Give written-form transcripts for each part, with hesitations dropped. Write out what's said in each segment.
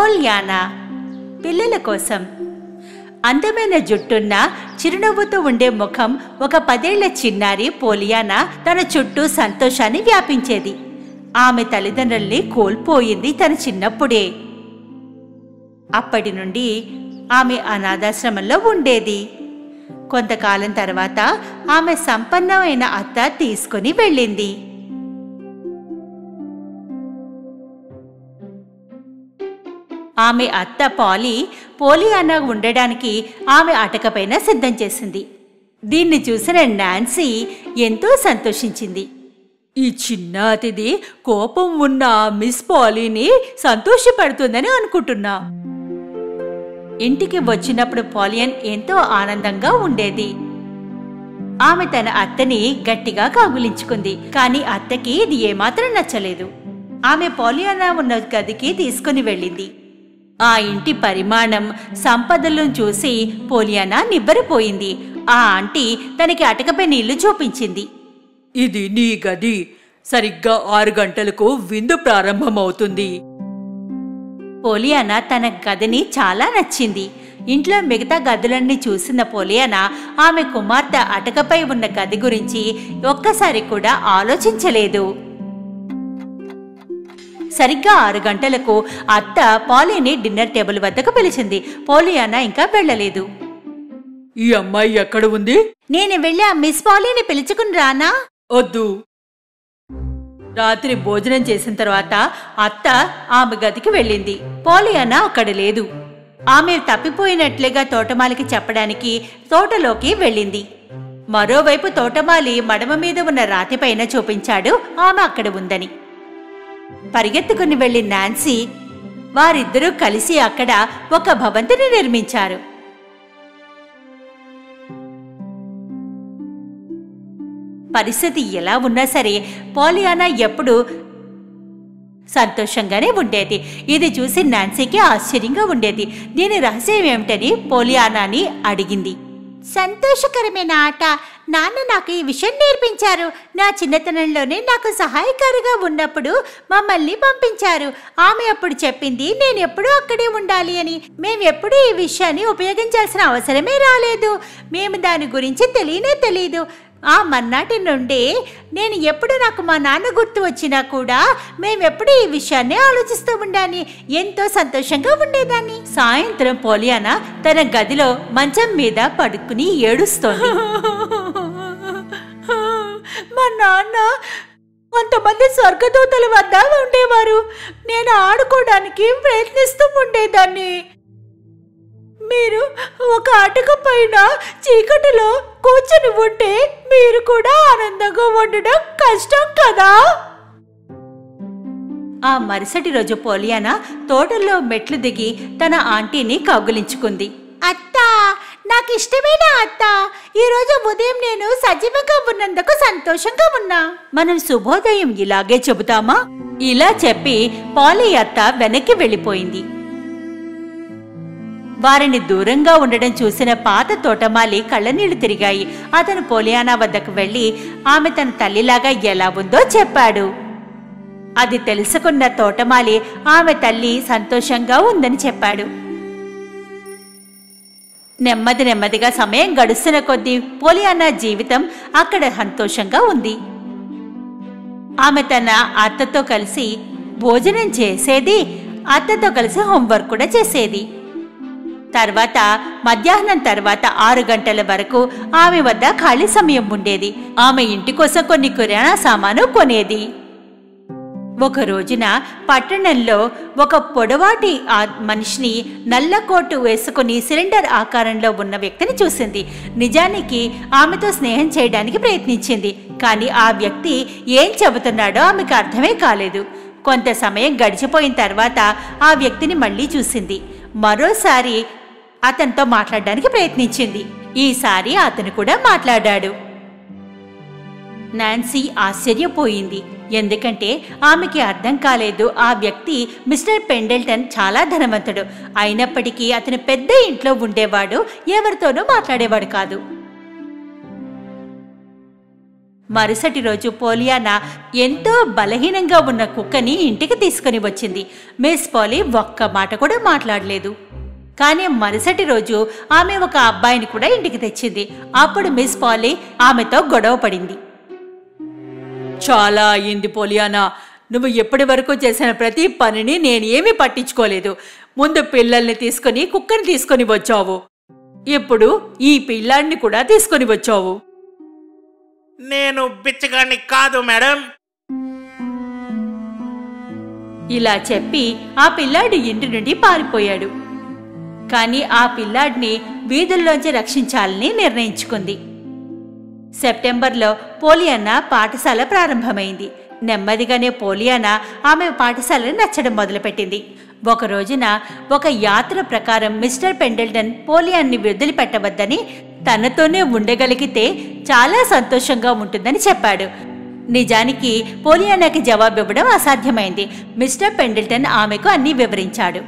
Pollyanna పిల్లల కోసం. అందమైన జుట్టున్న చిరునవ్వుతో ఉండే ముఖం ఒక 10 ఏళ్ల చిన్నారి పోలియానా తన చుట్టూ సంతోషాన్ని వ్యాపించేది. ఆమె తల్లిదండ్రుల్ని కోల్పోయింది తన చిన్నప్పుడే. అప్పటి నుండి ఆమె అనాథాశ్రమంలో ఉండేది. కొంతకాలం తర్వాత ఆమె సంపన్నమైన అత్త తీసుకుని వెళ్ళింది. ఆమె అత్త పోలియానా ఉండడానికి ఆమె అటకపైన సిద్ధం చేసింది. దీన్ని చూసిన నాన్సీ ఎంతో సంతోషించింది. ఈ చిన్న అతిథి కోపం ఉన్న మిస్ పాలీని సంతోషపెడుతుందని అనుకుంటున్నా. ఇంటికి వచ్చినప్పుడు పాలియన్ ఎంతో ఆనందంగా ఉండేది. ఆమె తన అత్తని గట్టిగా కౌగిలించుకుంది. కాని అత్తకి ఇది ఏమాత్రం నచ్చలేదు. ఆమె పోలియానా ఉన్న గదికి తీసుకుని వెళ్ళింది. ఆ ఇంటి పరిమాణం, సంపదలను చూసి పోలియానా నివ్వెరపోయింది. ఆ ఆంటీ తనకి అటకపై నీళ్లు చూపించింది. ఇది నీ గది. సరిగ్గా 6 గంటలకు విందు ప్రారంభమవుతుంది. పోలియానా తన గదిని చాలా నచ్చింది. ఇంట్లో మిగతా గదులన్నీ చూసిన పోలియానా ఆమె కుమార్తె అటకపై ఉన్న గది గురించి ఒక్కసారి కూడా ఆలోచించలేదు. సరిగ్గా 6 గంటలకు అత్త పాలీని డిన్నర్ టేబుల్ వద్దకు పిలిచింది. పోలియానా ఇంకా వెళ్ళలేదు. ఈ అమ్మాయి ఎక్కడ ఉంది? నేను వెళ్ళి ఆ మిస్ పాలీని పిలుచుకుని రానా? వద్దు. రాత్రి భోజనం చేసిన తర్వాత అత్త ఆమె గదికి వెళ్ళింది. పోలియానా అక్కడ లేదు. ఆమె తప్పిపోయినట్లుగా తోటమాలికి చెప్పడానికి తోటలోకి వెళ్ళింది. మరోవైపు తోటమాలి మడమ మీద ఉన్న రాతిపైన చూపించాడు ఆమె అక్కడ ఉందని. పరిగెత్తుకుని వెళ్లి నాన్సీ వారిద్దరూ కలిసి అక్కడ ఒక భవంతిని నిర్మించారు. పరిస్థితి ఎలా ఉన్నా సరే పోలియానా ఎప్పుడూ సంతోషంగానే ఉండేది. ఇది చూసి నాన్సీకి ఆశ్చర్యంగా ఉండేది. దీని రహస్యం ఏమిటని పోలియానాని అడిగింది. సంతోషకరమైన ఆట. నాన్న నాకు ఈ విషయం నేర్పించారు. నా చిన్నతనంలోనే నాకు సహాయకారిగా ఉన్నప్పుడు మమ్మల్ని పంపించారు. ఆమె అప్పుడు చెప్పింది నేను ఎప్పుడూ అక్కడే ఉండాలి అని. మేమెప్పుడూ ఈ విషయాన్ని ఉపయోగించాల్సిన అవసరమే రాలేదు. మేము దాని గురించి తెలియదు. ఆ మన్నాటి నుండి నేను ఎప్పుడు నాకు మా నాన్న గుర్తు వచ్చినా కూడా మేమెప్పుడు ఈ విషయాన్ని ఆలోచిస్తూ ఉండాలి. ఎంతో సంతోషంగా ఉండేదాన్ని. సాయంత్రం పోలియానా తన గదిలో మంచం మీద పడుకుని ఏడుస్తోంది. మా నాన్న కొంతమంది స్వర్గదూతల వద్ద ఉండేవారు. నేను ఆడుకోవడానికి ప్రయత్నిస్తూ ఉండేదాన్ని. మీరు ఒక అటక పైన చీకటిలో కూర్చొని ఉంటే మీరు కూడా ఆనందంగా ఉండడం కష్టం కదా. ఆ మరుసటి రోజు పోలియానా తోటల్లో మెట్లు దిగి తన ఆంటీని కౌగిలించుకుంది. అత్తా, నాకు ఇష్టమైన అత్త, ఈరోజు ఉదయం నేను సజీవంగా ఉన్నందుకు సంతోషంగా ఉన్నా. మనం శుభోదయం ఇలాగే చెబుతామా? ఇలా చెప్పి పోలి అత్త వెనక్కి వెళ్ళిపోయింది. వారిని దూరంగా ఉండడం చూసిన పాత తోటమాలి కళ్ళనీళ్లు తిరిగాయి. అతను పోలియానా వద్దకు వెళ్లి ఆమె తన తల్లిలాగా ఎలా ఉందో చెప్పాడు. అది తెలుసుకున్న తోటమాలి ఆమె తల్లి సంతోషంగా ఉందని చెప్పాడు. నెమ్మదిగా సమయం గడుస్తున్న కొద్దీ పోలియానా జీవితం అక్కడ సంతోషంగా ఉంది. ఆమె తన అత్తతో కలిసి భోజనం చేసేది, అత్తతో కలిసి హోంవర్క్ కూడా చేసేది. తర్వాత మధ్యాహ్నం తర్వాత 6 గంటల వరకు ఆమె వద్ద ఖాళీ సమయం ఉండేది. ఆమె ఇంటి కోసం కొన్ని కిరాణా సామాను కొనేది. ఒక రోజున పట్టణంలో ఒక పొడవాటి మనిషిని నల్ల కోటు వేసుకుని సిలిండర్ ఆకారంలో ఉన్న వ్యక్తిని చూసింది. నిజానికి ఆమెతో స్నేహం చేయడానికి ప్రయత్నించింది. కానీ ఆ వ్యక్తి ఏం చెబుతున్నాడో ఆమెకు అర్థమే కాలేదు. కొంత సమయం గడిచిపోయిన తర్వాత ఆ వ్యక్తిని మళ్లీ చూసింది. మరోసారి అతనితో మాట్లాడడానికి ప్రయత్నించింది. ఈసారి అతను కూడా మాట్లాడాడు. నాన్సీ ఆశ్చర్యపోయింది. ఎందుకంటే ఆమెకి అర్థం కాలేదు ఆ వ్యక్తి మిస్టర్ పెండల్టన్ చాలా ధనవంతుడు. అయినప్పటికీ అతను పెద్ద ఇంట్లో ఉండేవాడు, ఎవరితోనూ మాట్లాడేవాడు కాదు. మరుసటి రోజు పోలియానా ఎంతో బలహీనంగా ఉన్న కుక్కని ఇంటికి తీసుకుని వచ్చింది. మిస్ పాలీ ఒక్క మాట కూడా మాట్లాడలేదు. కానీ మరుసటి రోజు ఆమె ఒక అబ్బాయిని కూడా ఇంటికి తెచ్చింది. అప్పుడు మిస్ పాలీ ఆమెతో గొడవ పడింది. చాలా అయింది పోలియానా, నువ్వు ఎప్పటి వరకు చేసిన ప్రతి పనిని నేనేమీ పట్టించుకోలేదు. ముందు పిల్లల్ని తీసుకుని కుక్కని తీసుకొని వచ్చావు, ఇప్పుడు ఈ పిల్లాడిని కూడా తీసుకొని వచ్చావు. నేను బిచ్చగాన్ని కాదు మేడం. ఇలా చెప్పి ఆ పిల్లాడు ఇంటి నుండి పారిపోయాడు. కానీ ఆ పిల్లాడిని వీధుల్లోంచి రక్షించాలని నిర్ణయించుకుంది. సెప్టెంబర్లో పోలియానా పాఠశాల ప్రారంభమైంది. నెమ్మదిగానే పోలియానా ఆమె పాఠశాలను నచ్చడం మొదలుపెట్టింది. ఒక రోజున ఒక యాత్ర ప్రకారం మిస్టర్ పెండల్టన్ పోలియాన్ని వదిలిపెట్టవద్దని, తనతోనే ఉండగలిగితే చాలా సంతోషంగా ఉంటుందని చెప్పాడు. నిజానికి పోలియానాకి జవాబివ్వడం అసాధ్యమైంది. మిస్టర్ పెండల్టన్ ఆమెకు అన్నీ వివరించాడు.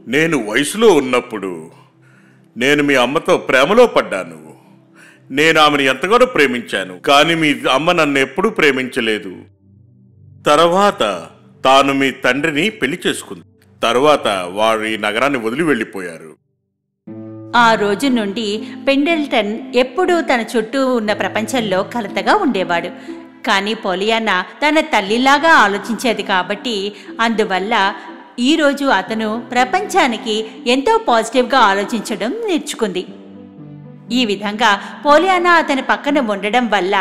నేను వయసులో ఉన్నప్పుడు నేను మీ అమ్మతో ప్రేమలో పడ్డాను. నేను ఆమెను ఎంతగానో ప్రేమించాను, కానీ మీ అమ్మ నన్ను ఎప్పుడూ ప్రేమించలేదు. తర్వాత తాను మీ తండ్రిని పెళ్లి చేసుకుంది. తరువాత వారు ఈ నగరాన్ని వదిలి వెళ్ళిపోయారు. ఆ రోజు నుండి పెండల్టన్ ఎప్పుడూ తన చుట్టూ ఉన్న ప్రపంచంలో కలతగా ఉండేవాడు. కానీ పోలియానా తన తల్లిలాగా ఆలోచించేది కాబట్టి, అందువల్ల ఈరోజు అతను ప్రపంచానికి ఎంతో పాజిటివ్గా ఆలోచించడం నేర్చుకుంది. ఈ విధంగా పోలియానా అతని పక్కన ఉండడం వల్ల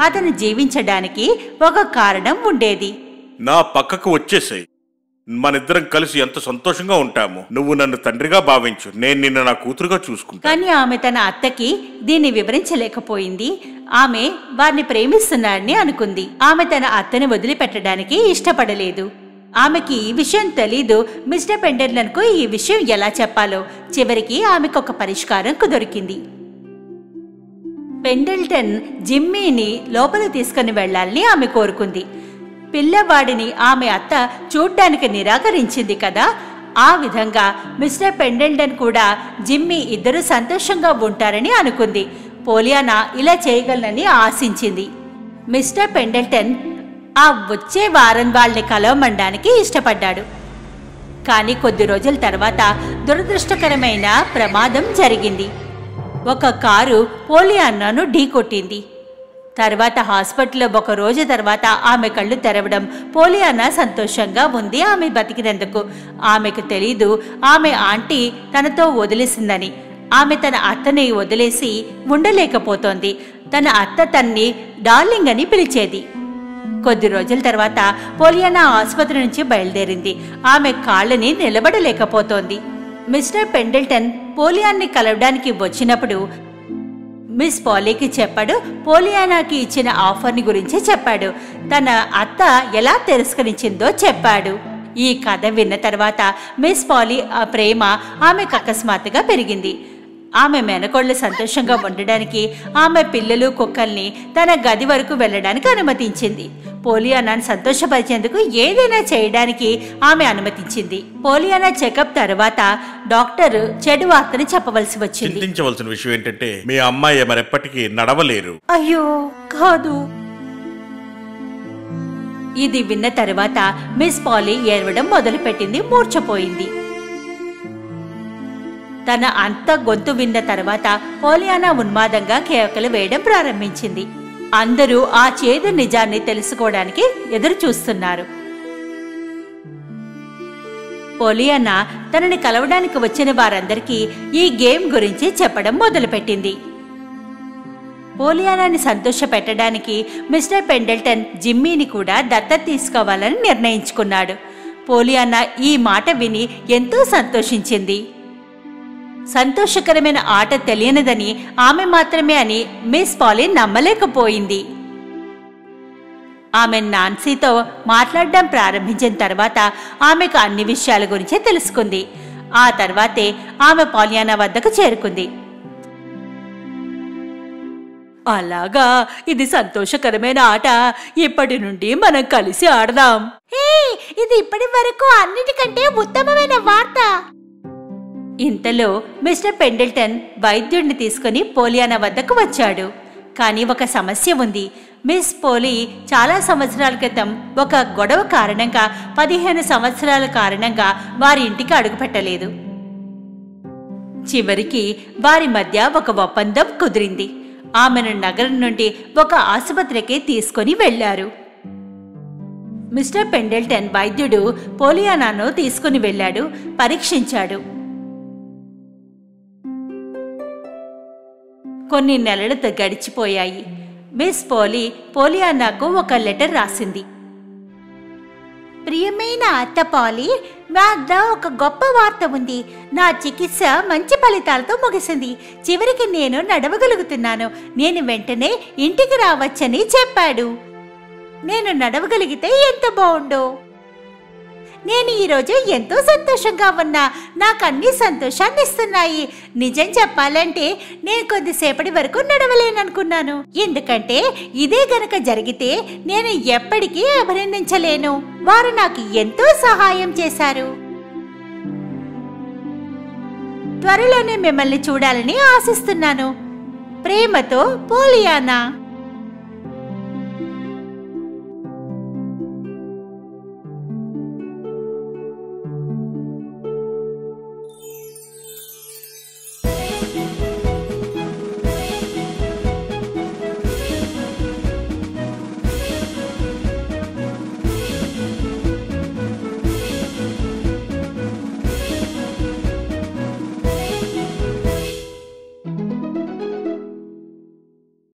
అతను జీవించడానికి ఒక కారణం ఉండేది. నా పక్కకు వచ్చేసాయి, మనిద్దరం కలిసి ఎంత సంతోషంగా ఉంటాము. నువ్వు నన్ను తండ్రిగా భావించు, నేను నిన్ను నా కూతురుగా చూసుకుంటా. కానీ ఆమె తన అత్తకి దీన్ని వివరించలేకపోయింది. ఆమె వారిని ప్రేమిస్తున్నాడని అనుకుంది. ఆమె తన అత్తని వదిలిపెట్టడానికి ఇష్టపడలేదు. ఆమెకి ఈ విషయం తెలీదు. మిస్టర్ పెండల్టన్కు ఈ విషయం ఎలా చెప్పాలో. చివరికి ఆమెకు ఒక పరిష్కారం దొరికింది. పెండల్టన్ జిమ్మీని లోపలికి తీసుకుని వెళ్లాలని ఆమె కోరుకుంది. పిల్లవాడిని ఆమె అత్త చూడ్డానికి నిరాకరించింది కదా. ఆ విధంగా మిస్టర్ పెండల్టన్ కూడా జిమ్మీ ఇద్దరు సంతోషంగా ఉంటారని అనుకుంది. పోలియానా ఇలా చేయగలనని ఆశించింది. మిస్టర్ పెండల్టన్ ఆ వచ్చే వారం వాళ్ళని కలవమండానికి ఇష్టపడ్డాడు. కానీ కొద్ది రోజుల తర్వాత దురదృష్టకరమైన ప్రమాదం జరిగింది. ఒక కారు పోలియానాను ఢీకొట్టింది. తర్వాత హాస్పిటల్లో ఒక రోజు తర్వాత ఆమె కళ్ళు తెరవడం, పోలియానా సంతోషంగా ఉంది ఆమె బతికినందుకు. ఆమెకు తెలీదు ఆమె ఆంటీ తనతో వదిలేసిందని. ఆమె తన అత్తని వదిలేసి ఉండలేకపోతోంది. తన అత్త తన్ని డార్లింగ్ అని పిలిచేది. కొద్ది రోజుల తర్వాత పోలియానా ఆసుపత్రి నుంచి బయలుదేరింది. ఆమె కాళ్ళని నిలబడలేకపోతోంది. మిస్టర్ పెండల్టన్ పోలియాన్ని కలవడానికి వచ్చినప్పుడు మిస్ పాలీకి చెప్పాడు. పోలియానాకి ఇచ్చిన ఆఫర్ని గురించి చెప్పాడు. తన అత్త ఎలా తిరస్కరించిందో చెప్పాడు. ఈ కథ విన్న తర్వాత మిస్ పాలీ ఆ ప్రేమ ఆమెకు అకస్మాత్తుగా పెరిగింది. ఆమె మేనకోళ్లు సంతోషంగా ఉండడానికి ఆమె పిల్లలు కుక్కల్ని తన గది వరకు వెళ్లడానికి అనుమతించింది. పోలియానాను సంతోషపరిచేందుకు ఏదైనా చేయడానికి ఆమె అనుమతించింది. పోలియానా చెకప్ తర్వాత డాక్టర్ చెడు వార్తని చెప్పవలసి వచ్చింది. చింతించవలసిన విషయం ఏంటంటే మీ అమ్మాయి మరెప్పటికీ నడవలేరు. అయ్యో కాదు. ఇది విన్న తర్వాత మిస్ పాలీ ఏడవడం మొదలుపెట్టింది. మూర్ఛపోయింది. తన అంత గొంతు విన్న తర్వాత పోలియానా ఉన్మాదంగా కేకలు వేయడం ప్రారంభించింది. అందరూ ఆ చేదు నిజాన్ని తెలుసుకోవడానికి ఎదురు చూస్తున్నారు. పోలియానా తనని కలవడానికి వచ్చిన వారందరికీ ఈ గేమ్ గురించి చెప్పడం మొదలుపెట్టింది. పోలియానాని సంతోషపెట్టడానికి మిస్టర్ పెండల్టన్ జిమ్మీని కూడా దత్తత తీసుకోవాలని నిర్ణయించుకున్నాడు. పోలియానా ఈ మాట విని ఎంతో సంతోషించింది. సంతోషకరమైన ఆట తెలియనిదని ఆమె మాత్రమే అని మిస్ పాలీ నమ్మలేకపోయింది. ఆమె నాన్సీతో మాట్లాడడం ప్రారంభించిన తర్వాత ఆమెకు అన్ని విషయాల గురించి తెలుసుకుంది. ఆ తర్వాతే ఆమె పోలియానా వద్దకు చేరుకుంది. అలాగా, ఇది సంతోషకరమైన ఆట. ఇప్పటి నుండి మనం కలిసి ఆడదాం. ఇది ఇప్పటి వరకు అన్నిటికంటే ఉత్తమమైన వార్త. ఇంతలో మిస్టర్ పెండల్టన్ వైద్యుడిని తీసుకుని పోలియానా వద్దకు వచ్చాడు. కానీ ఒక సమస్య ఉంది. మిస్ పోలీ చాలా సంవత్సరాల క్రితం ఒక గొడవ కారణంగా 15 సంవత్సరాల కారణంగా వారి ఇంటికి అడుగుపెట్టలేదు. చివరికి వారి మధ్య ఒక ఒప్పందం కుదిరింది. ఆమెను నగరం నుండి ఒక ఆసుపత్రికి తీసుకుని వెళ్లారు. మిస్టర్ పెండల్టన్ వైద్యుడు పోలియానాను తీసుకుని వెళ్ళాడు, పరీక్షించాడు. కొన్ని నెలలు గడిచిపోయాయి. మిస్ పోలీ పోలియానాకు ఒక లెటర్ రాసింది. ప్రియమైన అత్త పోలీ, నా వద్ద ఒక గొప్ప వార్త ఉంది. నా చికిత్స మంచి ఫలితాలతో ముగిసింది. చివరికి నేను నడవగలుగుతున్నాను. నేను వెంటనే ఇంటికి రావచ్చని చెప్పాడు. నేను నడవగలిగితే ఎంత బాగుండు. నేను ఈరోజు ఎంతో సంతోషంగా ఉన్నా. నాకు అన్ని సంతోషాన్ని ఇస్తున్నాయి. నిజం చెప్పాలంటే నేను కొద్దిసేపటి వరకు నడవలేననుకున్నాను. ఎందుకంటే ఇదే గనక జరిగితే నేను ఎప్పటికీ అభినందించలేను. వారు నాకు ఎంతో సహాయం చేశారు. త్వరలోనే మిమ్మల్ని చూడాలని ఆశిస్తున్నాను. ప్రేమతో పోలియానా.